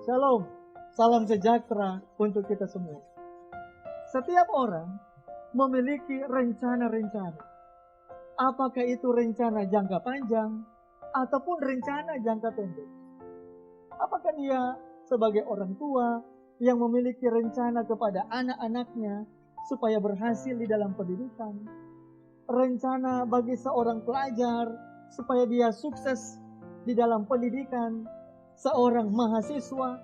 Shalom, salam sejahtera untuk kita semua. Setiap orang memiliki rencana-rencana. Apakah itu rencana jangka panjang ataupun rencana jangka pendek? Apakah dia sebagai orang tua yang memiliki rencana kepada anak-anaknya supaya berhasil di dalam pendidikan? Rencana bagi seorang pelajar supaya dia sukses di dalam pendidikan, seorang mahasiswa,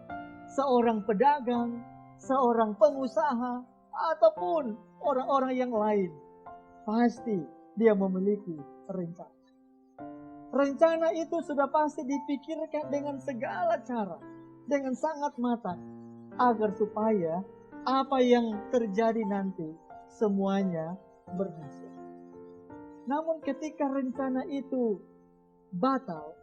seorang pedagang, seorang pengusaha, ataupun orang-orang yang lain. Pasti dia memiliki rencana. Rencana itu sudah pasti dipikirkan dengan segala cara, dengan sangat matang, agar supaya apa yang terjadi nanti semuanya berhasil. Namun ketika rencana itu batal,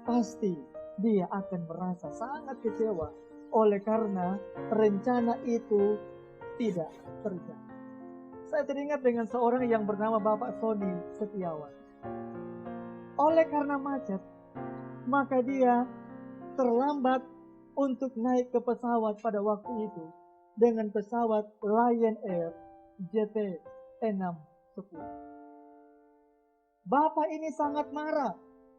pasti dia akan merasa sangat kecewa oleh karena rencana itu tidak terjadi. Saya teringat dengan seorang yang bernama Bapak Sony Setiawan. Oleh karena macet, maka dia terlambat untuk naik ke pesawat pada waktu itu dengan pesawat Lion Air JT610. Bapak ini sangat marah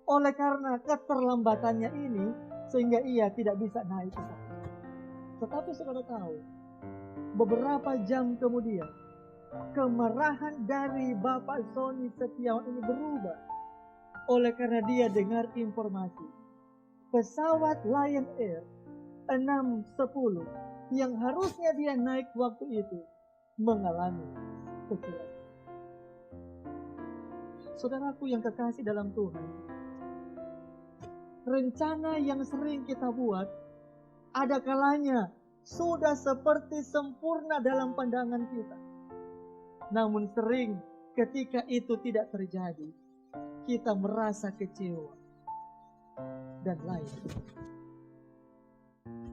oleh karena keterlambatannya ini, sehingga ia tidak bisa naik ke sana. Tetapi saudara tahu, beberapa jam kemudian, kemarahan dari Bapak Sony Setiawan ini berubah. Oleh karena dia dengar informasi, pesawat Lion Air 610 yang harusnya dia naik waktu itu, mengalami kecelakaan. Saudaraku yang kekasih dalam Tuhan, rencana yang sering kita buat, ada kalanya sudah seperti sempurna dalam pandangan kita. Namun sering ketika itu tidak terjadi, kita merasa kecewa dan lain.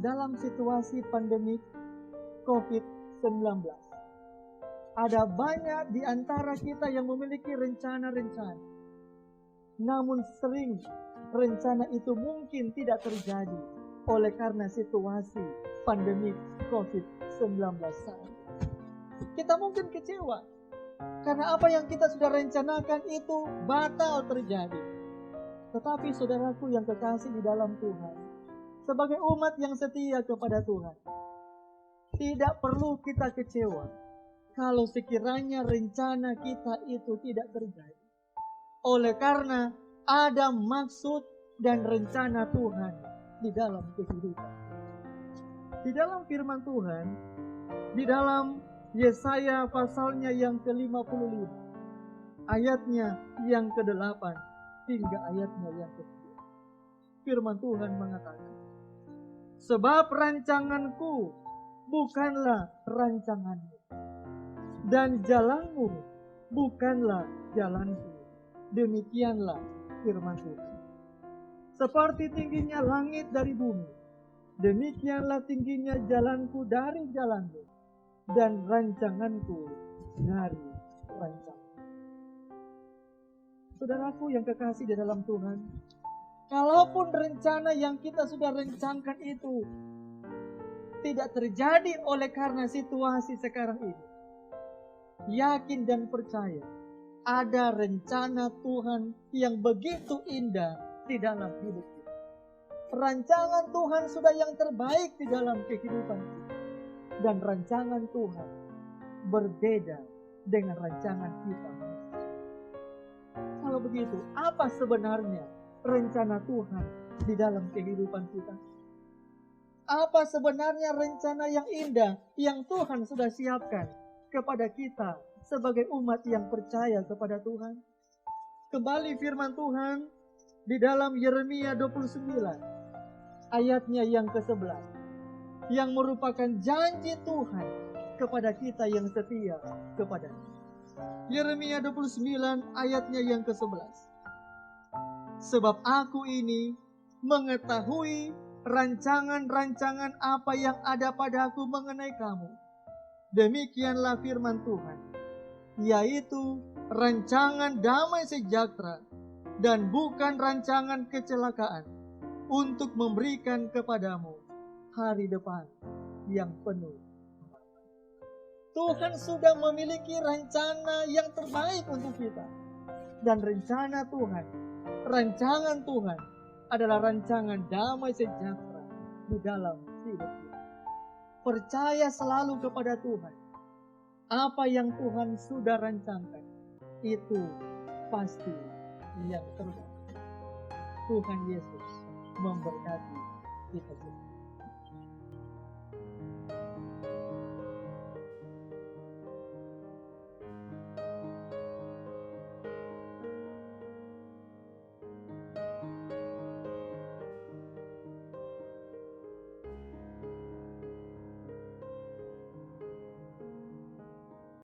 Dalam situasi pandemik COVID-19, ada banyak di antara kita yang memiliki rencana-rencana. Namun sering rencana itu mungkin tidak terjadi oleh karena situasi pandemi COVID-19 saat. Kita mungkin kecewa karena apa yang kita sudah rencanakan itu batal terjadi. Tetapi saudaraku yang kekasih di dalam Tuhan, sebagai umat yang setia kepada Tuhan, tidak perlu kita kecewa kalau sekiranya rencana kita itu tidak terjadi. Oleh karena ada maksud dan rencana Tuhan di dalam kehidupan. Di dalam firman Tuhan, di dalam Yesaya pasalnya yang ke-55, ayatnya yang ke-8 hingga ayatnya yang ke-9. Firman Tuhan mengatakan, sebab rancanganku bukanlah rancanganmu, dan jalanmu bukanlah jalanku. Demikianlah firman Tuhan. Seperti tingginya langit dari bumi, demikianlah tingginya jalanku dari jalanmu, dan rancanganku dari rancangan. Saudaraku yang kekasih di dalam Tuhan, kalaupun rencana yang kita sudah rencanakan itu tidak terjadi oleh karena situasi sekarang ini, yakin dan percaya ada rencana Tuhan yang begitu indah di dalam hidup kita. Rancangan Tuhan sudah yang terbaik di dalam kehidupan kita. Dan rancangan Tuhan berbeda dengan rancangan kita. Kalau begitu, apa sebenarnya rencana Tuhan di dalam kehidupan kita? Apa sebenarnya rencana yang indah yang Tuhan sudah siapkan kepada kita sebagai umat yang percaya kepada Tuhan? Kembali firman Tuhan di dalam Yeremia 29 ayatnya yang ke-11, yang merupakan janji Tuhan kepada kita yang setia kepadanya. Yeremia 29 ayatnya yang ke-11. Sebab aku ini mengetahui rancangan-rancangan apa yang ada padaku mengenai kamu. Demikianlah firman Tuhan, yaitu rancangan damai sejahtera dan bukan rancangan kecelakaan, untuk memberikan kepadamu hari depan yang penuh. Tuhan sudah memiliki rencana yang terbaik untuk kita. Dan rencana Tuhan, rancangan Tuhan adalah rancangan damai sejahtera di dalam hidup kita. Percaya selalu kepada Tuhan. Apa yang Tuhan sudah rancangkan, itu pasti yang terbaik. Tuhan Yesus memberkati kita semua.